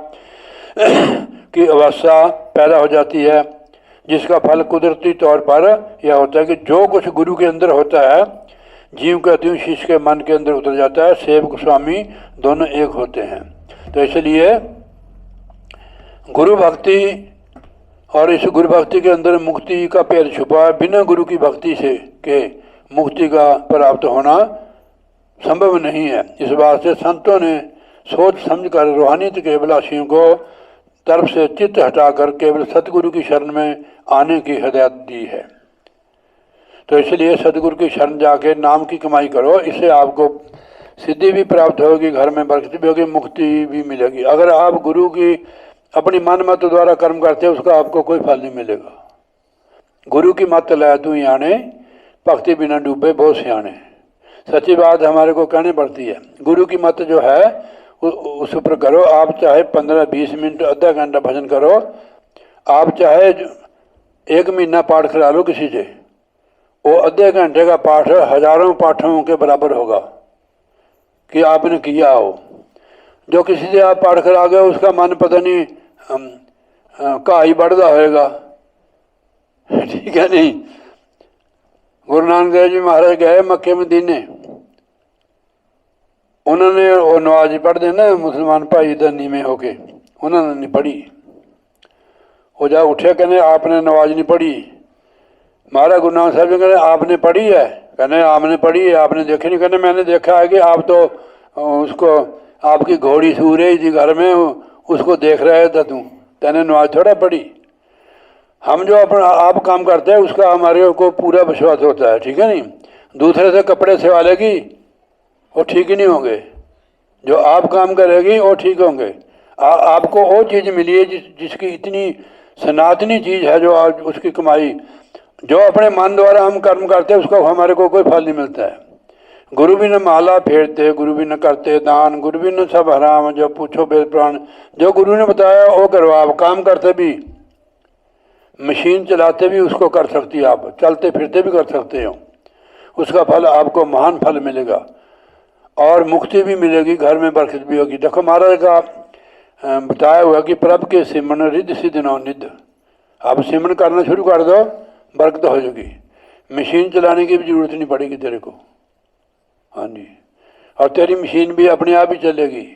की अवस्था पैदा हो जाती है, जिसका फल कुदरती तौर पर यह होता है कि जो कुछ गुरु के अंदर होता है, जीव का त्यों शिष्य के मन के अंदर उतर जाता है। सेवक स्वामी दोनों एक होते हैं। तो इसलिए गुरु भक्ति, और इस गुरु भक्ति के अंदर मुक्ति का पेड़ छुपा है। बिना गुरु की भक्ति से के मुक्ति का प्राप्त होना संभव नहीं है। इस बात से संतों ने सोच समझकर रूहानियत के अभिलाषियों को तरफ से चित्त हटाकर केवल सतगुरु की शरण में आने की हिदायत दी है। तो इसलिए सतगुरु की शरण जाके नाम की कमाई करो, इससे आपको सिद्धि भी प्राप्त होगी, घर में बरकत भी होगी, मुक्ति भी मिलेगी। अगर आप गुरु की अपनी मन मत द्वारा कर्म करते हो, उसका आपको कोई फल नहीं मिलेगा। गुरु की मत लै तू याने, भक्ति बिना डूबे बहुत सियाने। सच्ची बात हमारे को कहनी पड़ती है। गुरु की मत जो है उस ऊपर करो। आप चाहे 15-20 मिनट आधा घंटा भजन करो, आप चाहे 1 महीना पाठ करा लो किसी से, वो आधे घंटे का पाठ हजारों पाठों के बराबर होगा कि आपने किया हो। जो किसी से आप पाठ करा गए, उसका मन पता नहीं कहा ही बढ़ता होएगा, ठीक है नहीं। गुरु नानक देव जी महाराज गए मक्के मदीने, उन्होंने वो नमाज पढ़ते ना मुसलमान भाई इधर नीवे होके, उन्होंने नहीं पढ़ी। वो जा उठे, कहने आपने नमाज नहीं पढ़ी। महाराज गुरु नानक साहब जी कहने आपने पढ़ी है? कहने आपने पढ़ी है, आपने देखी नहीं? कहने मैंने देखा है कि आप तो उसको आपकी घोड़ी सू रही थी घर में, उसको देख रहे थे तू, तेने नमाज थोड़ा पढ़ी। हम जो अपना आप काम करते हैं उसका हमारे को पूरा विश्वास होता है, ठीक है नहीं। दूसरे से कपड़े सिवा लेगी वो ठीक ही नहीं होंगे, जो आप काम करेगी वो ठीक होंगे। आपको वो चीज़ मिली है जिसकी इतनी सनातनी चीज़ है, जो आज उसकी कमाई जो अपने मन द्वारा हम कर्म करते हैं उसका हमारे को कोई फल नहीं मिलता है। गुरु भी न माला फेरते, गुरु भी न करते दान, गुरु भी न सब हराम, जो पूछो बेद प्राण। जो गुरु ने बताया वो करो। आप काम करते भी, मशीन चलाते भी उसको कर सकती है, आप चलते फिरते भी कर सकते हो, उसका फल आपको महान फल मिलेगा और मुक्ति भी मिलेगी, घर में बरकत भी होगी। देखो महाराज का बताया हुआ कि प्रभ के सिमरन रिद्ध सिद्ध नौ निध। आप सिमरन करना शुरू कर दो, बरकत हो जाएगी। मशीन चलाने की भी जरूरत नहीं पड़ेगी तेरे को, हाँ जी। और तेरी मशीन भी अपने आप ही चलेगी।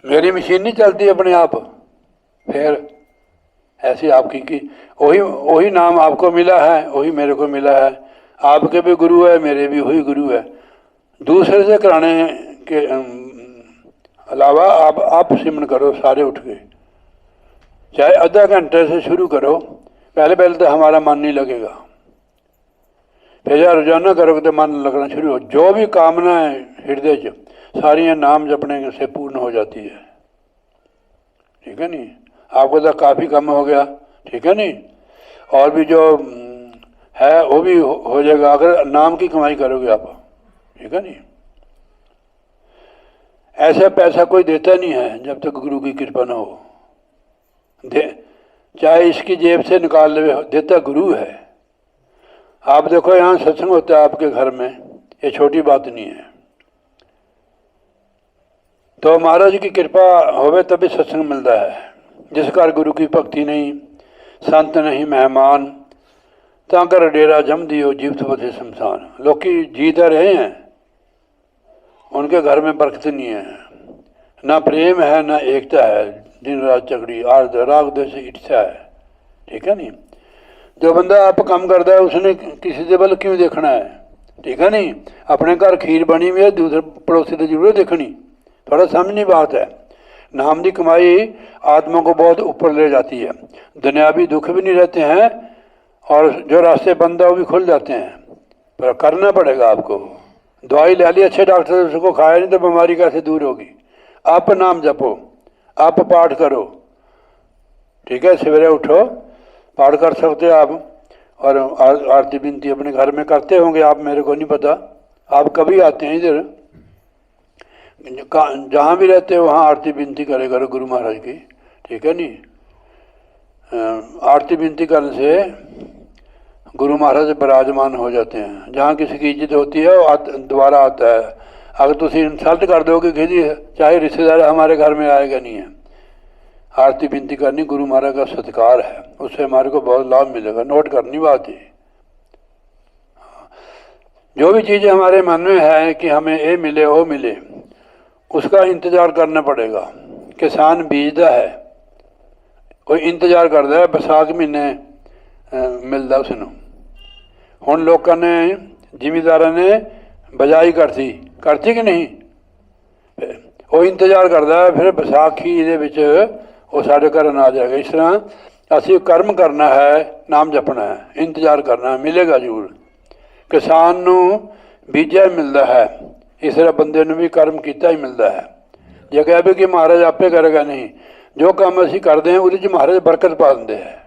मेरी मशीन नहीं चलती अपने आप। फिर ऐसी आपकी की वही वही नाम आपको मिला है, वही मेरे को मिला है। आपके भी गुरु है, मेरे भी वही गुरु है। दूसरे से कराने के अलावा आप सिमरन करो सारे उठ के, चाहे आधा घंटे से शुरू करो। पहले पहले तो हमारा मन नहीं लगेगा, फिर यार रोजाना करोगे तो मन लगना शुरू हो। जो भी कामना है हृदय च सारियां नाम जपने से पूर्ण हो जाती है। ठीक है नहीं, आपको तो काफ़ी कम हो गया। ठीक है नहीं, और भी जो है वो भी हो जाएगा अगर नाम की कमाई करोगे आप। ठीक है नहीं, ऐसा पैसा कोई देता नहीं है जब तक गुरु की कृपा ना हो। दे चाहे इसकी जेब से निकाल ले, देता गुरु है। आप देखो यहाँ सत्संग होता है आपके घर में, ये छोटी बात नहीं है। तो महाराज की कृपा होवे तभी सत्संग मिलता है। जिस घर गुरु की भक्ति नहीं, संत नहीं मेहमान, तां कर डेरा जम दियो जीवत बथे शमशान। लोकी जीते रहे हैं, उनके घर में बरकत नहीं है, ना प्रेम है ना एकता है, दिन रात झगड़ी आर्द राग द्वेष ईर्ष्या है। ठीक है नहीं, जो बंदा आप काम करता है उसने किसी के बल क्यों देखना है। ठीक है नहीं, अपने घर खीर बनी हुई है, दूसरे पड़ोसी की जरूरत देखनी। थोड़ा समझनी बात है। नाम की कमाई आत्मा को बहुत ऊपर ले जाती है। दुनियावी दुख भी नहीं रहते हैं और जो रास्ते बंद है वो भी खुल जाते हैं, पर करना पड़ेगा आपको। दवाई ले ली अच्छे डॉक्टर से, उसको खाया नहीं तो बीमारी कैसे दूर होगी। आप नाम जपो, आप पाठ करो। ठीक है, सवेरे उठो, पाठ कर सकते हो आप, और आरती विनती अपने घर में करते होंगे आप, मेरे को नहीं पता। आप कभी आते हैं इधर, जहाँ भी रहते हो वहाँ आरती विनती करे करो गुरु महाराज की। ठीक है नहीं, आरती विनती करने से गुरु महाराज विराजमान हो जाते हैं। जहाँ किसी की इज्जत होती है वो दोबारा आता है। अगर तुम इंसल्ट कर दोगे किसी, चाहे रिश्तेदार हमारे घर में आएगा नहीं है। आरती विनती करनी गुरु महाराज का सत्कार है, उससे हमारे को बहुत लाभ मिलेगा। नोट करनी बात है। जो भी चीज़ें हमारे मन में है कि हमें ये मिले वो मिले, उसका इंतज़ार करना पड़ेगा। किसान बीजता है, कोई इंतज़ार करता है बैसाख महीने मिलता उसनों। हुण लोगों ने जिमीदारा ने बजाई करती कि नहीं, वो इंतज़ार करता है फिर बैसाखी दे विच वो साढ़े घर आ जाएगा। इस तरह असी कर्म करना है, नाम जपना है, इंतज़ार करना है, मिलेगा जरूर। किसान नूं बीजा मिलता है, इस तरह बंदे नूं भी कर्म किया ही मिलता है। जे कह भी कि महाराज आपे करेगा, नहीं, जो काम असी करते हैं उहदे च महाराज बरकत पा देंगे है।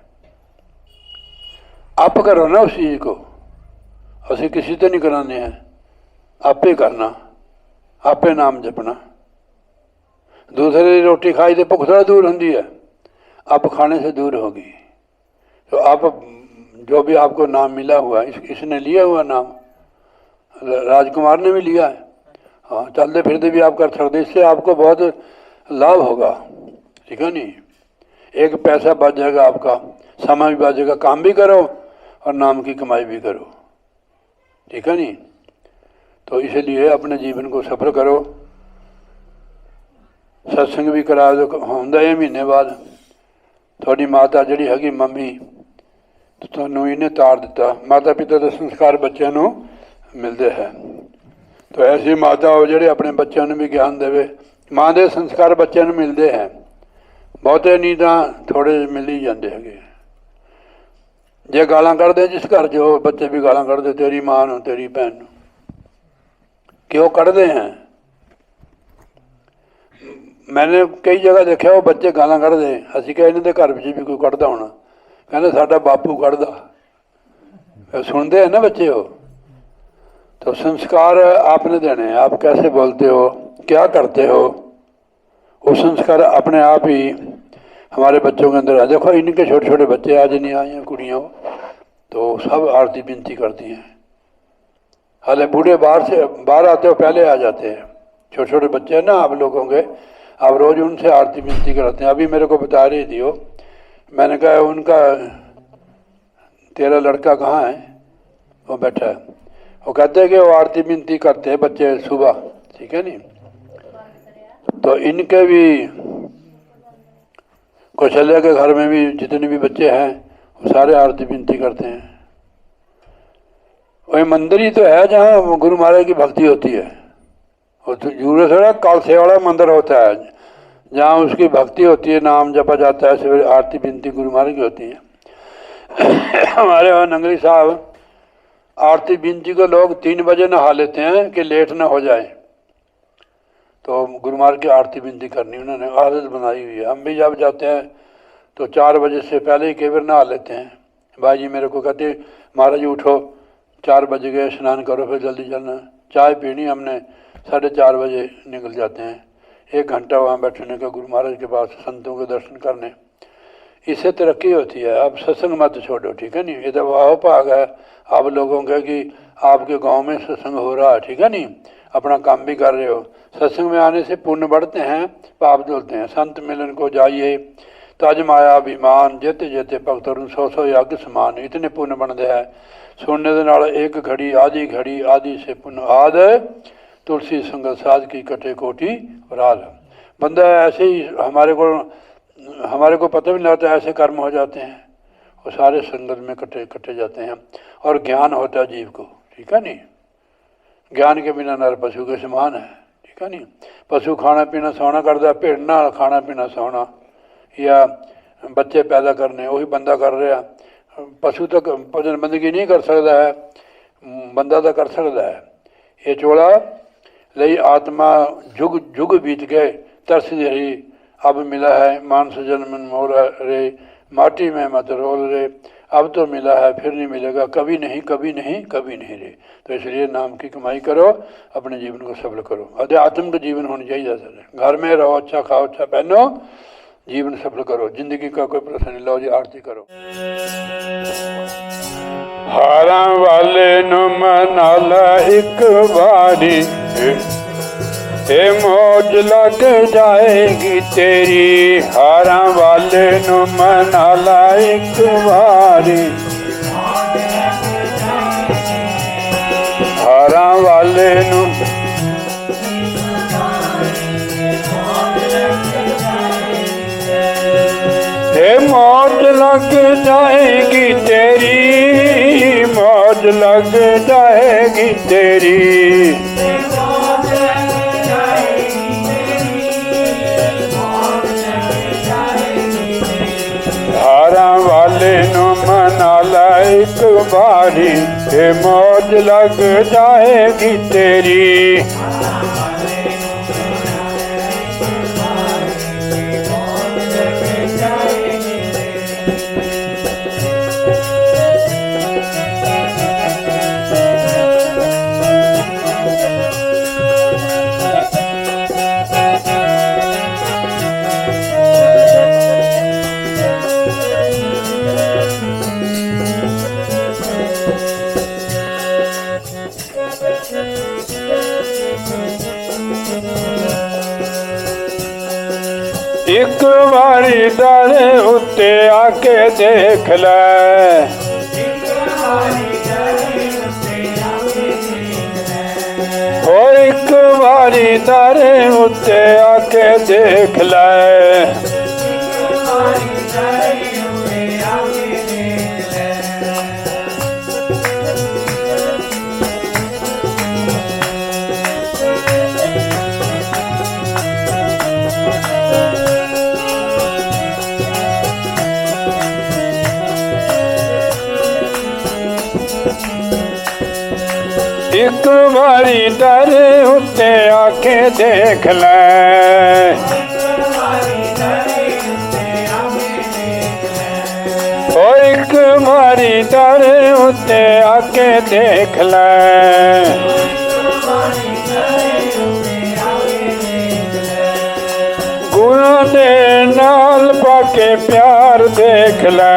आप करो ना उस चीज़ को, असी किसी तो नहीं कराने हैं, आपे करना, आपे नाम जपना। दूसरे की रोटी खाई तो भुख थोड़ा दूर होती है, आप खाने से दूर होगी। तो आप जो भी आपको नाम मिला हुआ है, इसने लिया हुआ नाम, राजकुमार ने भी लिया है। हाँ, चलते फिरते भी आप कर सकते, इससे आपको बहुत लाभ होगा। ठीक है नहीं, एक पैसा बच जाएगा आपका, समय भी बच जाएगा, काम भी करो और नाम की कमाई भी करो। ठीक है नहीं, तो इसलिए अपने जीवन को सफल करो। सत्संग भी करा दो, होंदा है महीने बाद। थोड़ी माता जी हैगी मम्मी, तो तुहानूं इन्हें तार दिता। माता पिता के संस्कार बच्चों को मिलते हैं। तो ऐसी माता हो जिहड़े अपने बच्चों को भी ज्ञान देवे। माँ के संस्कार बच्चों को मिलते हैं, बहुते नहीं तो थोड़े मिल ही जाते हैं। जे गालां कढ़दे जिस घर जो बच्चे भी गालां कढ़दे, तेरी माँ नूं, तेरी भैन नूं, क्यों कढ़दे हैं? मैंने कई जगह देखा वो बच्चे गालां कढ़दे, असीं कहा इन्हां दे घर विच भी कोई कढ़दा होना, कहते साडा बापू कढ़दा। सुनते हैं ना बच्चे हो। तो संस्कार आपने देने हैं, आप कैसे बोलते हो, क्या करते हो, वो संस्कार अपने आप ही हमारे बच्चों के अंदर आ। देखो इनके छोटे छोटे बच्चे आज नहीं आए हैं, कुड़ियाँ तो सब आरती विनती करती हैं। हालांकि बूढ़े बाहर आते हो पहले आ जाते हैं। छोटे छोटे बच्चे हैं ना आप लोगों के, आप रोज़ उनसे आरती विनती कराते हैं। अभी मेरे को बता रही थी वो, मैंने कहा उनका तेरा लड़का कहाँ है, वो बैठा है, वो कहते हैं कि वो आरती विनती करते हैं बच्चे सुबह, ठीक है नहीं। तो इनके भी कौशल्या के घर में भी जितने भी बच्चे हैं वो सारे आरती विनती करते हैं। वही मंदिर ही तो है जहाँ गुरु महाराज की भक्ति होती है। वो तो जरूर थोड़ा कालसे वाला मंदिर होता है जहाँ उसकी भक्ति होती है, नाम जपा जाता है, सवेरे आरती विनती गुरु महाराज की होती है। हमारे वहाँ नंगली साहब आरती विनती को लोग 3 बजे नहा लेते हैं कि लेट ना हो जाए, तो गुरु महाराज की आरती विनती करनी उन्होंने आदत बनाई हुई है। हम भी जब जाते हैं तो 4 बजे से पहले ही कई बार नहा लेते हैं। भाई जी मेरे को कहते महाराज जी उठो 4 बजे गए, स्नान करो फिर जल्दी चलना। चाय पीनी हमने 4:30 बजे निकल जाते हैं, 1 घंटा वहाँ बैठने का गुरु महाराज के पास संतों के दर्शन करने। इससे तरक्की होती है। अब सत्संग मत छोड़ो, ठीक है नहीं। ये तो वाह भाग है आप लोगों का कि आपके गांव में सत्संग हो रहा है, ठीक है नहीं, अपना काम भी कर रहे हो। सत्संग में आने से पुण्य बढ़ते हैं, पाप धुलते हैं। संत मिलन को जाइए तज माया अभिमान, जेते जेते भगत 100 यज्ञ समान। इतने पुण्य बनते हैं सुनने के नाल, 1 घड़ी आधी घड़ी आदि से पुण्य आद, तुलसी संगत साध की कटे कोटि राल। बंदा ऐसे ही हमारे को पता भी नहीं लगता ऐसे कर्म हो जाते हैं, वो सारे संगत में कटे जाते हैं। और ज्ञान होता है जीव को, ठीक है नहीं। ज्ञान के बिना नर पशु के समान है, ठीक है नहीं। पशु खाना पीना सोना करता, भेड़ ना खाना पीना सोना या बच्चे पैदा करने वही बंदा कर रहा। पशु तो भजन बंदगी नहीं कर सकता है, बंदा तो कर सकता है। ये चोला लई आत्मा जुग जुग बीत गए, तरस रही अब मिला है मानस जन्म मोर रे, माटी में मत रोल रे। अब तो मिला है फिर नहीं मिलेगा, कभी नहीं कभी नहीं कभी नहीं रे। तो इसलिए नाम की कमाई करो, अपने जीवन को सफल करो। अध्यात्म का जीवन होना चाहिए सर। घर में रहो, अच्छा खाओ, अच्छा पहनो, जीवन सफल करो, जिंदगी का कोई प्रश्न नहीं। लो जी आरती करो। हारा वाले नु मनाला एक बारी, हे मौज लग जाएगी तेरी। हारा वाले नु मनाला एक बारी, हारा वाले नु हे मौज लग जाएगी तेरी, मौज लग जाएगी तेरी। हारा वाले नु मनाला एक बारी, हे मौज लग जाएगी तेरी। एक बारी डाले उत्ते आके देख ले, ओ एक बारी डाले उत्ते आके देख ले। एक बारी डरे उत्ते आके देख ले, ओ एक बारी डरे उत्ते आके देख ले। गुरु दे नाल पाके प्यार देख ले,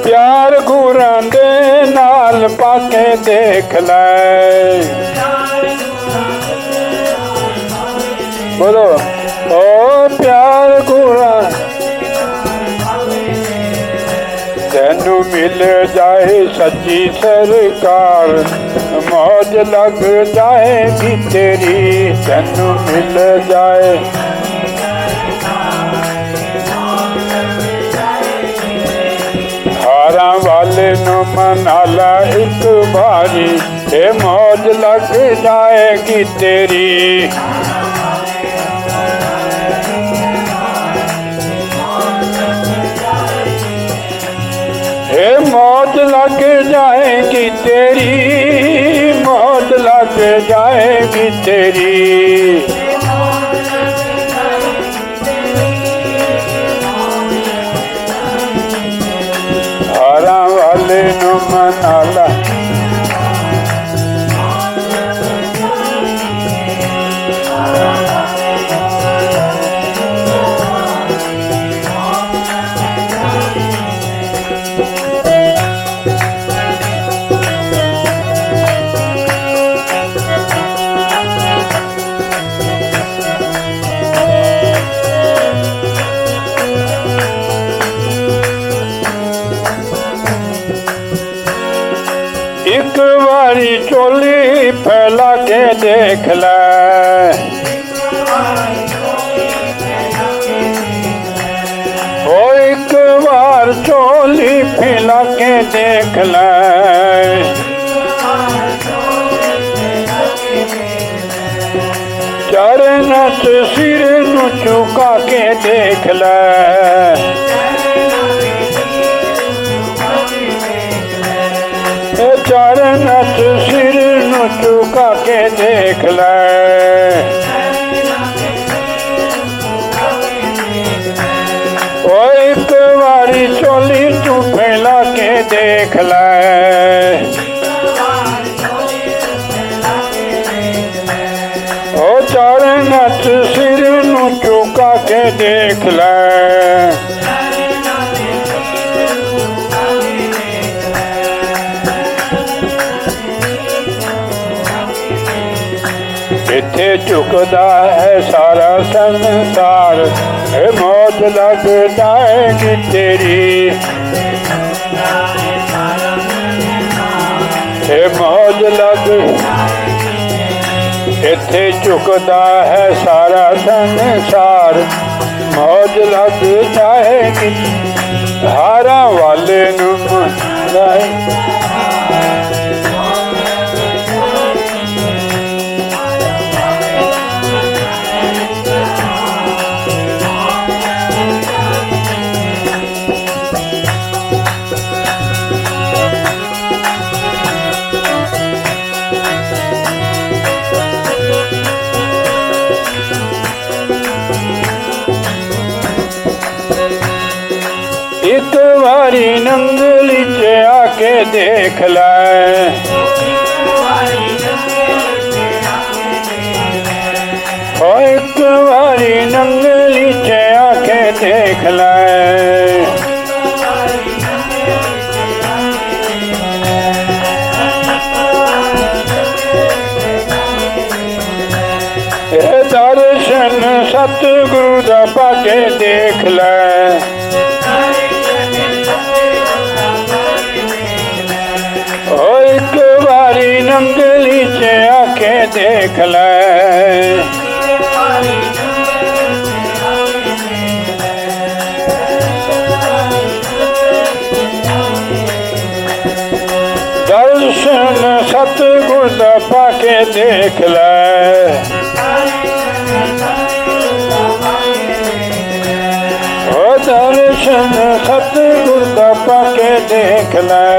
प्यार गुरां दे नाल पाके देख ले। बोलो ओ प्यार गुरां तेनू मिल जाए सच्ची सरकार, मौज लग जाएगी तेरी, तेनू मिल जाए। हारा वाले नू मनाला एक बारी, ते मौज लग जाएगी तेरी। हे मौज लग जाएगी तेरी, मौज लग जाएगी तेरी। हारा वाले नू मनाला, एक बारी चोली फैला के देख ले, ओ एक बार चोली फैला के देख ले। चरण सिर नू झुका के देख ले, चरण सिर नू झुका के देख ले। ओ एक बारी चोली तू फैला के देख ले, ओ चरण सिर नू झुका के देख ले। इत्थे झुकदा है सारा संसार, मौज लग जाएगी तेरी, मौज लग। इत्थे झुकदा है सारा संसार, मौज लग जाएगी। हारा वाले नू मनाए, एक बारी नंगली च आके देख ले, ओ एक बारी नंगली च आके देख ले। दर्शन सतगुरु दा पाके देख ले, एक बारी नंगली च आके देख ले। दर्शन सतगुर दा पाके देख ले, ओ दर्शन सतगुर दा पाके देख ले।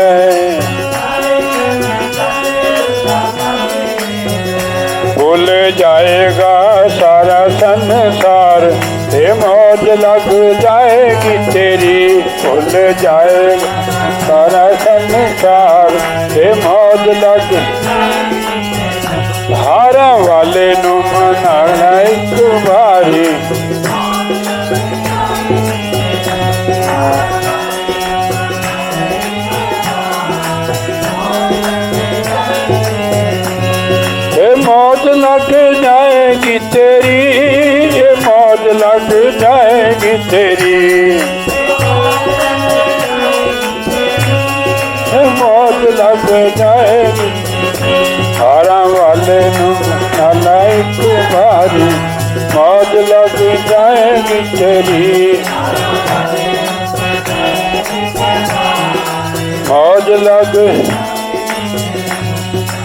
भूल जाएगा सारा संसार, हे मौज लग जाएगी तेरी, भूल जाएगा सारा संसार, हे मौज लग। हारा वाले नू मनाना एक बारी, मौज लग जाएगी तेरी, ये मौज लग जाएगी तेरी। जाएगी तेरी मौज लग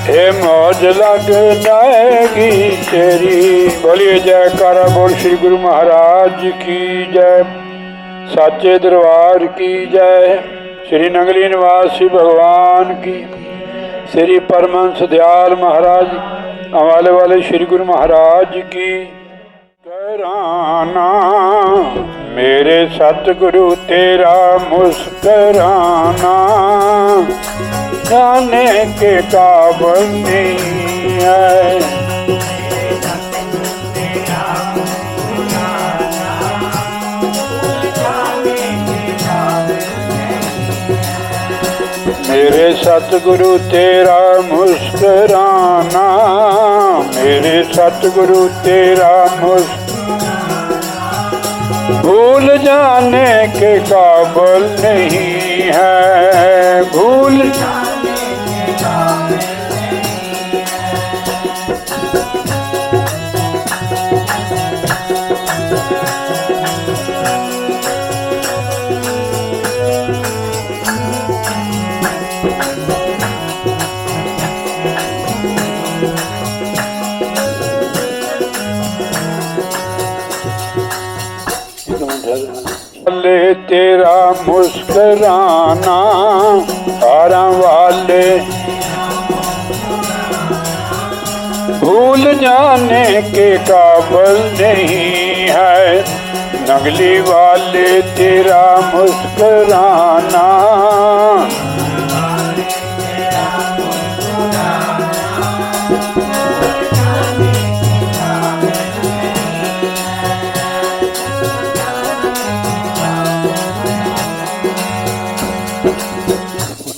हे मौज लग जाएगी तेरी। बोलिए जयकारा बोल श्री गुरु महाराज की जय, साचे दरबार की जय, श्री नंगली निवासी भगवान की, श्री परमहंस दयाल महाराज हवाले वाले श्री गुरु महाराज की। कराना मेरे सतगुरु तेरा मुस्कराना जाने के काबिल नहीं है। मेरे सतगुरु तेरा मुस्कराना, मेरे सतगुरु तेरा भूल जाने के काबिल नहीं है, भूल वाले तेरा मुस्कराना हारा वाले भूल जाने के काबिल नहीं है। नगली वाले तेरा मुस्कराना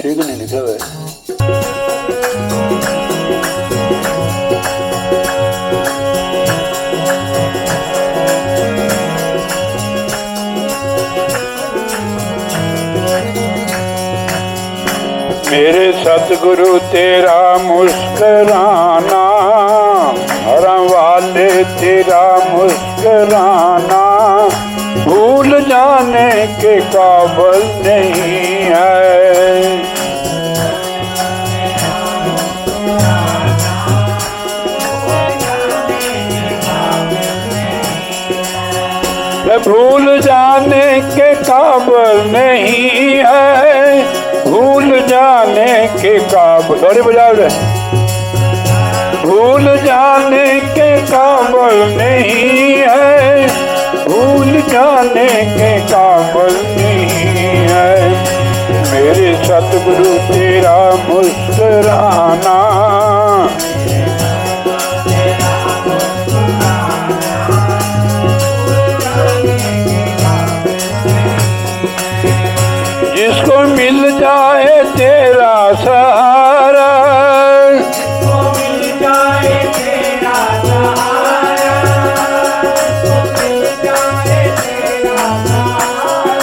ठीक नहीं लिखा हुआ है। मेरे सतगुरु तेरा मुस्कराना हरम वाले तेरा मुस्कराना भूल जाने के काबिल नहीं है। भूल जाने के काबिल नहीं है, भूल जाने के काबिल, अरे बजाओ रे, भूल जाने के काबिल नहीं है, भूल जाने के काबिल नहीं है। मेरे सतगुरु तेरा मुस्कराना जिसको मिल जाए तेरा सहारा, मिल जाए तेरा सहारा, मिल जाए तेरा सहारा,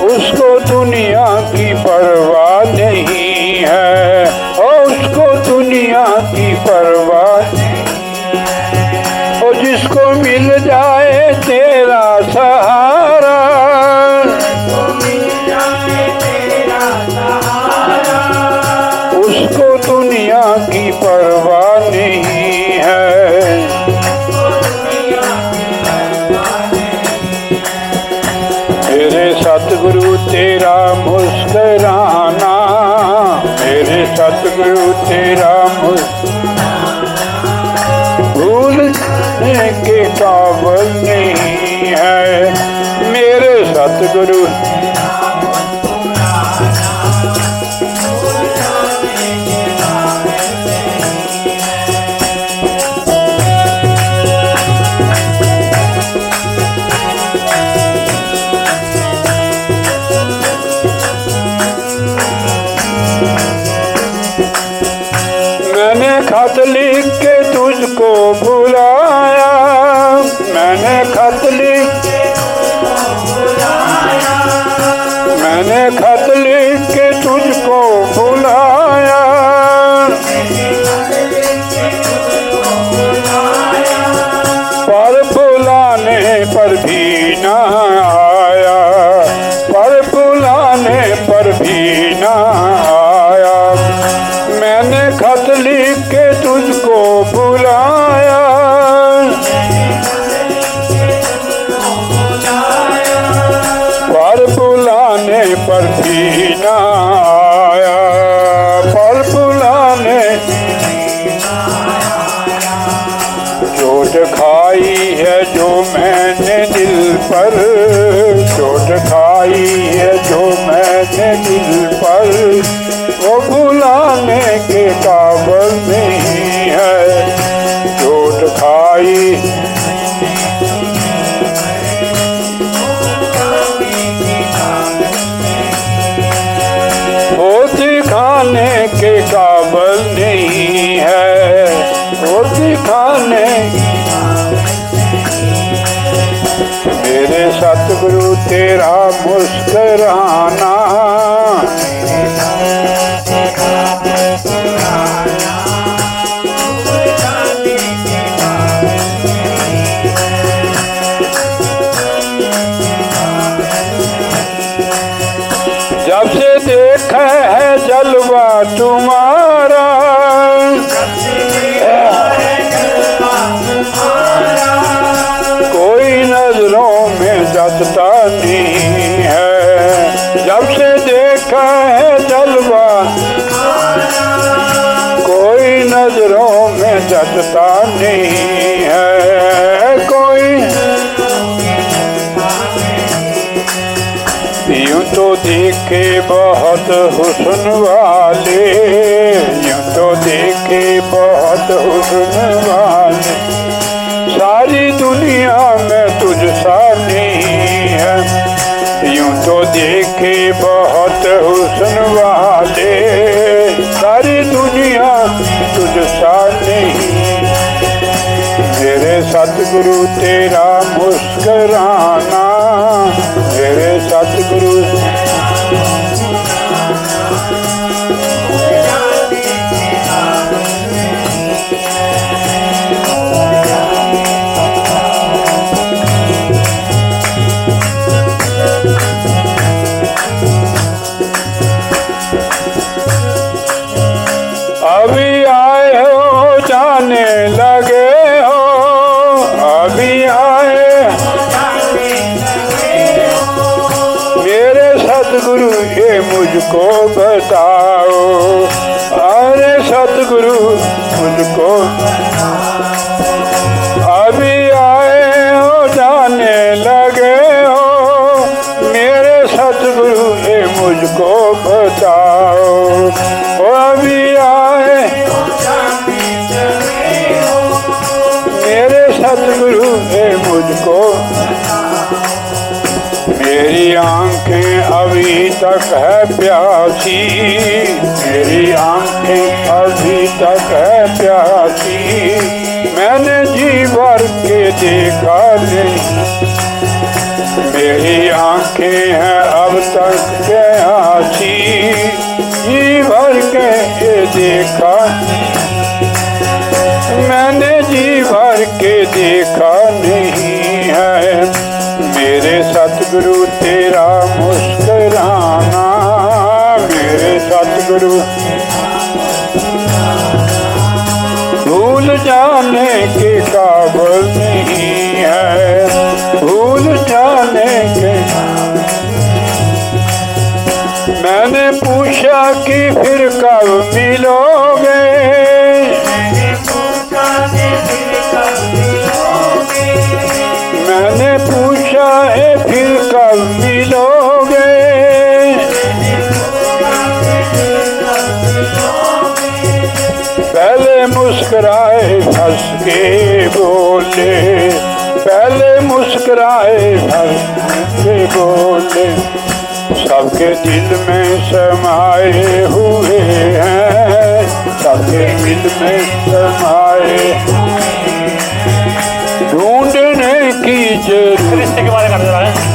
उसको दुनिया की परवाह नहीं है, और उसको दुनिया की परवाह नहीं है। और जिसको मिल जाए तेरा सहारा, उसको दुनिया की परवाह नहीं है। मेरे सतगुरु तेरा मुस्कराना, मेरे सतगुरु तेरा भूलने के काबिल नहीं है। मेरे सतगुरु खत लिख के तुझको भुलाया, मैंने खत लिख मैंने खत लिख के तुझको भुलाया, पर भुलाने सतगुरु तेरा मुस्कुराना, जब से देखा है जलवा तुम्हारा, कोई नजरों में जचता नहीं है। जब से देखा है जलवा कोई नजरों में जचता नहीं है। कोई यूं तो देखे बहुत हुस्न वाले, यूं तो देखे बहुत हुस्न वाले, सारी दुनिया में तुझ सा नहीं है। यूं तो देखे बहुत हुस्न वाले, सारी दुनिया तुझ सा नहीं। मेरे सतगुरु तेरा मुस्कुराना, मेरे सतगुरु अभी आए हो जाने लगे हो, अभी आए मेरे सतगुरु ये मुझको बताओ, अरे सतगुरु मुझको अभी आए हो जाने लगे हो, मेरे सतगुरु ये मुझको बताओ। अभी आए मेरे सतगुरु ये मुझको, मेरी आंखें अभी तक है प्यासी, मेरी आंखें अभी तक है प्यासी, मैंने जी भर के देखा नहीं। मेरी आंखें हैं अब तक प्यासी, जी भर के ये देखा, मैंने जी भर के देखा नहीं है। मेरे सतगुरु तेरा मुस्कुराना, मेरे सतगुरु भूल जाने के काबिल नहीं है, भूल जाने के। मैंने पूछा कि फिर कब मिलोगे, मैंने पूछा है फिर कब मिलोगे, पहले मुस्कुराए हंस के बोले, पहले मुस्कुराए हंस के बोले, सबके दिल में समाये हुए हैं, सबके दिल में समाये, ढूंढने की जरूरत। रिश्ते के बारे में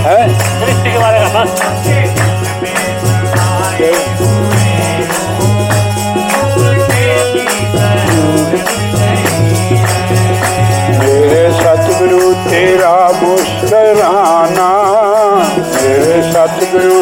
है, रिश्ते के बारे में मेरे सतगुरु तेरा मुस्कुराना, मेरे सतगुरु